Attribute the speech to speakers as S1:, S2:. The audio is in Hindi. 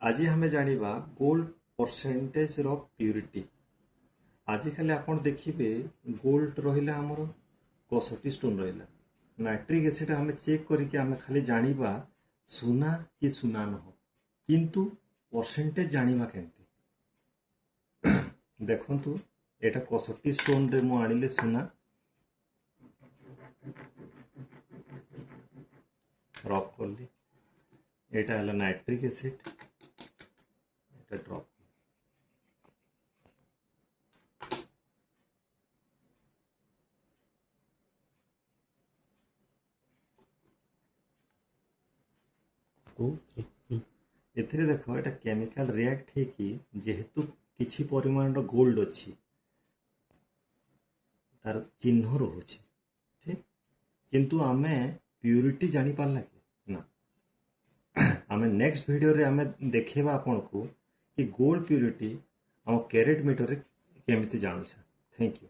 S1: आज आम जाना गोल्ड परसेंटेज रो प्यूरिटी। आजिकल आप देखिए गोल्ड रहा आमर 61 स्टोन रहा नाइट्रिक एसिड आम चेक करके आम खाली जाना सुना कि सुना नह किंतु परसेंटेज जाना केमती देखु एटा 61 स्टोन रे मु आनिले सुना रफ कली एटा है नाइट्रिक एसिड ड्रॉप एथिरे देखो एटा केमिकल रिएक्ट है कि जेहेतु किछि परिमाण रो गोल्ड अछि तार चिन्ह रोचे ठीक किंतु आमे प्यूरिटी जानी पारला कि ना आमे नेक्स्ट वीडियो रे आमे देखेबा आपन को कि गोल्ड प्यूरिटी हम कैरेट मीटर रे केमिति जानू। Thank you.